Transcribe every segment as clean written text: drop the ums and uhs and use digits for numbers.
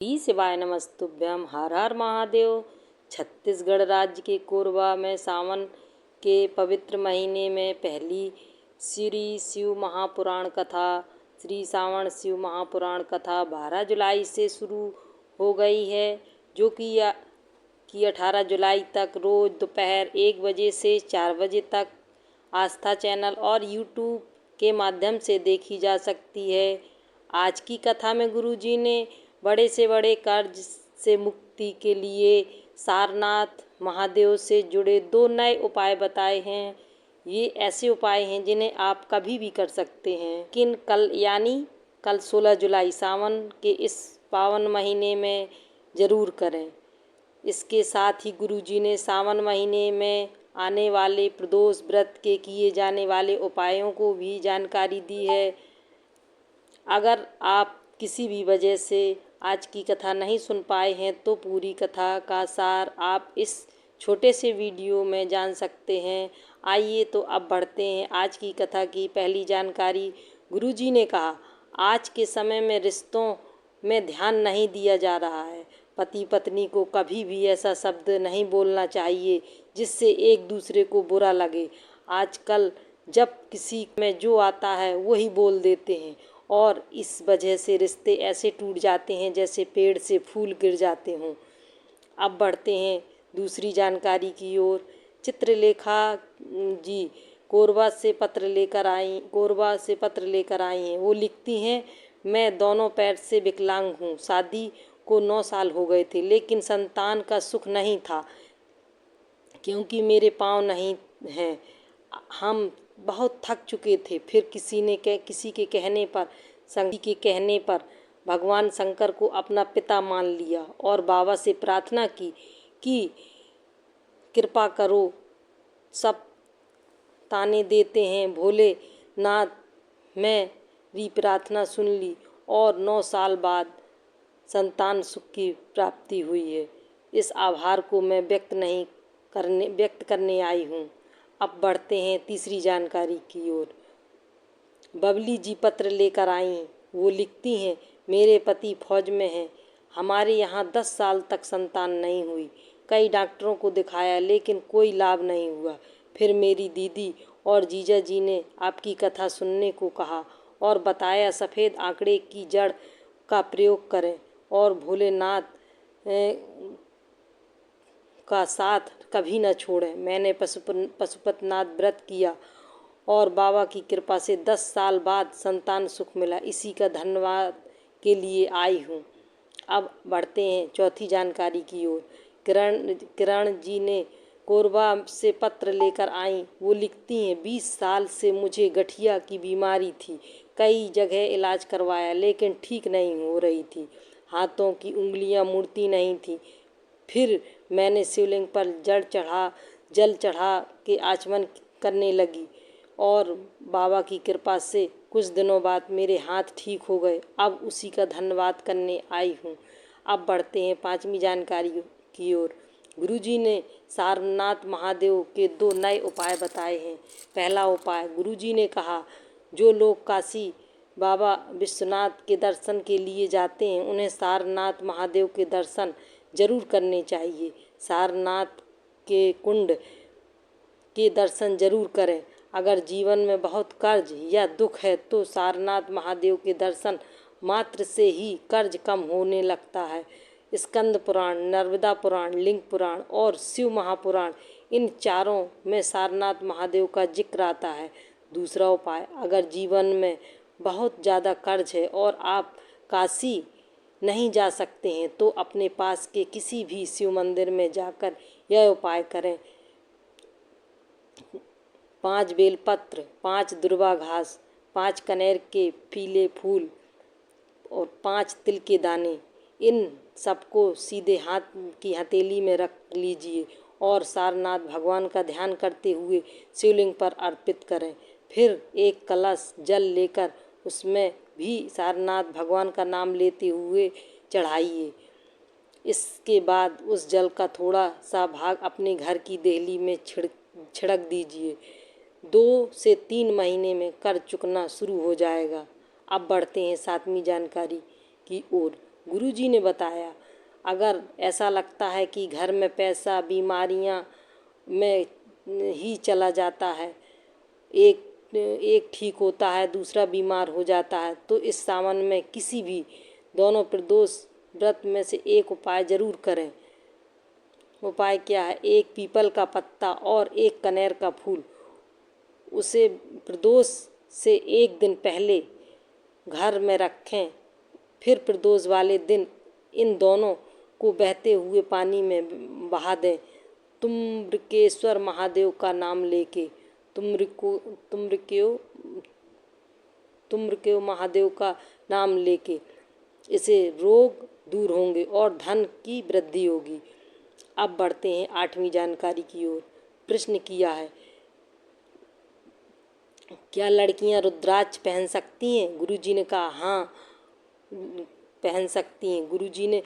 श्री शिवाय नमस्तुभ्यम। हर हर महादेव। छत्तीसगढ़ राज्य के कोरबा में सावन के पवित्र महीने में पहली श्री शिव महापुराण कथा श्री सावन शिव महापुराण कथा 12 जुलाई से शुरू हो गई है, जो कि 18 जुलाई तक रोज़ दोपहर 1 बजे से 4 बजे तक आस्था चैनल और यूट्यूब के माध्यम से देखी जा सकती है। आज की कथा में गुरुजी ने बड़े से बड़े कर्ज से मुक्ति के लिए सारनाथ महादेव से जुड़े 2 नए उपाय बताए हैं। ये ऐसे उपाय हैं जिन्हें आप कभी भी कर सकते हैं, लेकिन कल 16 जुलाई सावन के इस पावन महीने में ज़रूर करें। इसके साथ ही गुरुजी ने सावन महीने में आने वाले प्रदोष व्रत के किए जाने वाले उपायों को भी जानकारी दी है। अगर आप किसी भी वजह से आज की कथा नहीं सुन पाए हैं तो पूरी कथा का सार आप इस छोटे से वीडियो में जान सकते हैं। आइए तो अब बढ़ते हैं आज की कथा की पहली जानकारी। गुरुजी ने कहा, आज के समय में रिश्तों में ध्यान नहीं दिया जा रहा है। पति पत्नी को कभी भी ऐसा शब्द नहीं बोलना चाहिए जिससे एक दूसरे को बुरा लगे। आजकल जब किसी में जो आता है वही बोल देते हैं और इस वजह से रिश्ते ऐसे टूट जाते हैं जैसे पेड़ से फूल गिर जाते हों। अब बढ़ते हैं दूसरी जानकारी की ओर। चित्रलेखा जी कोरबा से पत्र लेकर आई हैं। वो लिखती हैं, मैं दोनों पैर से विकलांग हूँ। शादी को 9 साल हो गए थे, लेकिन संतान का सुख नहीं था क्योंकि मेरे पाँव नहीं हैं। हम बहुत थक चुके थे। फिर किसी के कहने पर भगवान शंकर को अपना पिता मान लिया और बाबा से प्रार्थना की कि कृपा करो। सब ताने देते हैं भोलेनाथ। मेरी प्रार्थना सुन ली और 9 साल बाद संतान सुख की प्राप्ति हुई है। इस आभार को मैं व्यक्त करने आई हूँ। अब बढ़ते हैं तीसरी जानकारी की ओर। बबली जी पत्र लेकर आई। वो लिखती हैं, मेरे पति फौज में हैं। हमारे यहाँ 10 साल तक संतान नहीं हुई। कई डॉक्टरों को दिखाया लेकिन कोई लाभ नहीं हुआ। फिर मेरी दीदी और जीजा जी ने आपकी कथा सुनने को कहा और बताया सफ़ेद आंकड़े की जड़ का प्रयोग करें और भोलेनाथ का साथ कभी न छोड़ें। मैंने पशुपतिनाथ व्रत किया और बाबा की कृपा से 10 साल बाद संतान सुख मिला। इसी का धन्यवाद के लिए आई हूँ। अब बढ़ते हैं चौथी जानकारी की ओर। किरण जी ने कोरबा से पत्र लेकर आई। वो लिखती हैं, 20 साल से मुझे गठिया की बीमारी थी। कई जगह इलाज करवाया लेकिन ठीक नहीं हो रही थी। हाथों की उंगलियां मुड़ती नहीं थी। फिर मैंने शिवलिंग पर जल चढ़ा के आचमन करने लगी और बाबा की कृपा से कुछ दिनों बाद मेरे हाथ ठीक हो गए। अब उसी का धन्यवाद करने आई हूँ। अब बढ़ते हैं 5वीं जानकारी की ओर। गुरुजी ने सारनाथ महादेव के 2 नए उपाय बताए हैं। पहला उपाय, गुरुजी ने कहा, जो लोग काशी बाबा विश्वनाथ के दर्शन के लिए जाते हैं उन्हें सारनाथ महादेव के दर्शन जरूर करने चाहिए। सारनाथ के कुंड के दर्शन जरूर करें। अगर जीवन में बहुत कर्ज या दुख है तो सारनाथ महादेव के दर्शन मात्र से ही कर्ज कम होने लगता है। स्कंद पुराण, नर्मदा पुराण, लिंग पुराण और शिव महापुराण, इन चारों में सारनाथ महादेव का जिक्र आता है। दूसरा उपाय, अगर जीवन में बहुत ज़्यादा कर्ज है और आप काशी नहीं जा सकते हैं तो अपने पास के किसी भी शिव मंदिर में जाकर यह उपाय करें। 5 बेलपत्र, 5 दुर्वा घास, 5 कनेर के पीले फूल और 5 तिल के दाने, इन सबको सीधे हाथ की हथेली में रख लीजिए और सारनाथ भगवान का ध्यान करते हुए शिवलिंग पर अर्पित करें। फिर एक कलश जल लेकर उसमें भी सारनाथ भगवान का नाम लेते हुए चढ़ाइए। इसके बाद उस जल का थोड़ा सा भाग अपने घर की देहली में छिड़क दीजिए। 2 से 3 महीने में कर्ज चुकना शुरू हो जाएगा। अब बढ़ते हैं 7वीं जानकारी की ओर। गुरुजी ने बताया, अगर ऐसा लगता है कि घर में पैसा बीमारियां में ही चला जाता है, एक ठीक होता है, दूसरा बीमार हो जाता है, तो इस सावन में किसी भी दोनों प्रदोष व्रत में से एक उपाय जरूर करें। उपाय क्या है? एक पीपल का पत्ता और एक कनेर का फूल, उसे प्रदोष से एक दिन पहले घर में रखें। फिर प्रदोष वाले दिन इन दोनों को बहते हुए पानी में बहा दें। तुम्रकेश्वर महादेव का नाम लेके, तुम्रकेव महादेव का नाम लेके इसे रोग दूर होंगे और धन की वृद्धि होगी। अब बढ़ते हैं 8वीं जानकारी की ओर। प्रश्न किया है, क्या लड़कियां रुद्राक्ष पहन सकती हैं? गुरुजी ने कहा हाँ, पहन सकती हैं। गुरुजी ने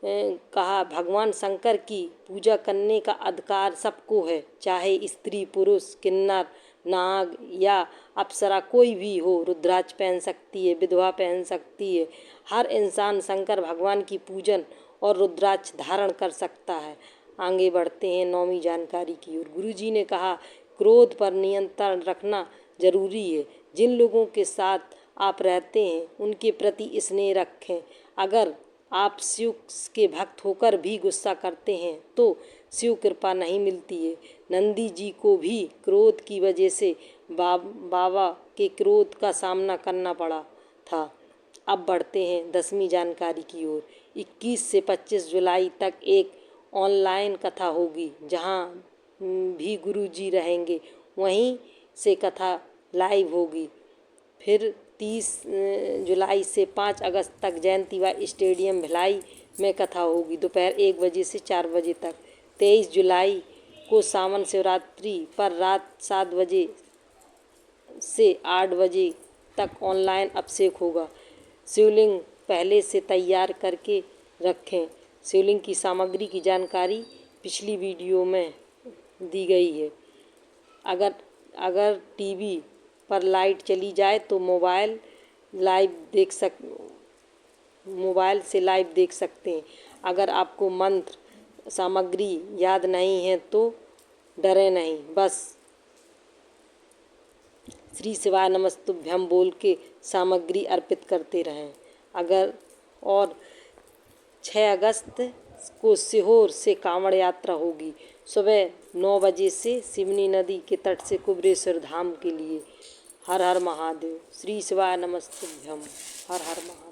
कहा, भगवान शंकर की पूजा करने का अधिकार सबको है, चाहे स्त्री पुरुष किन्नर नाग या अप्सरा कोई भी हो। रुद्राक्ष पहन सकती है, विधवा पहन सकती है। हर इंसान शंकर भगवान की पूजन और रुद्राक्ष धारण कर सकता है। आगे बढ़ते हैं 9वीं जानकारी की ओर। गुरुजी ने कहा, क्रोध पर नियंत्रण रखना जरूरी है। जिन लोगों के साथ आप रहते हैं उनके प्रति स्नेह रखें। अगर आप शिव के भक्त होकर भी गुस्सा करते हैं तो शिव कृपा नहीं मिलती है। नंदी जी को भी क्रोध की वजह से बाबा के क्रोध का सामना करना पड़ा था। अब बढ़ते हैं 10वीं जानकारी की ओर। 21 से 25 जुलाई तक एक ऑनलाइन कथा होगी, जहां भी गुरुजी रहेंगे वहीं से कथा लाइव होगी। फिर 30 जुलाई से 5 अगस्त तक जयंतीवा स्टेडियम भिलाई में कथा होगी, दोपहर 1 बजे से 4 बजे तक। 23 जुलाई को सावन शिवरात्रि पर रात 7 बजे से 8 बजे तक ऑनलाइन अभिषेक होगा। शिवलिंग पहले से तैयार करके रखें। शिवलिंग की सामग्री की जानकारी पिछली वीडियो में दी गई है। अगर टीवी पर लाइट चली जाए तो मोबाइल से लाइव देख सकते हैं। अगर आपको मंत्र सामग्री याद नहीं है तो डरे नहीं, बस श्री शिवाय नमस्तुभ्यम बोल के सामग्री अर्पित करते रहें। और 6 अगस्त को सीहोर से कांवड़ यात्रा होगी, सुबह 9 बजे से सिवनी नदी के तट से कुबेरेश्वर धाम के लिए। हर हर महादेव। श्री शिवाय नमस्तुभ्यम। हर हर महादेव।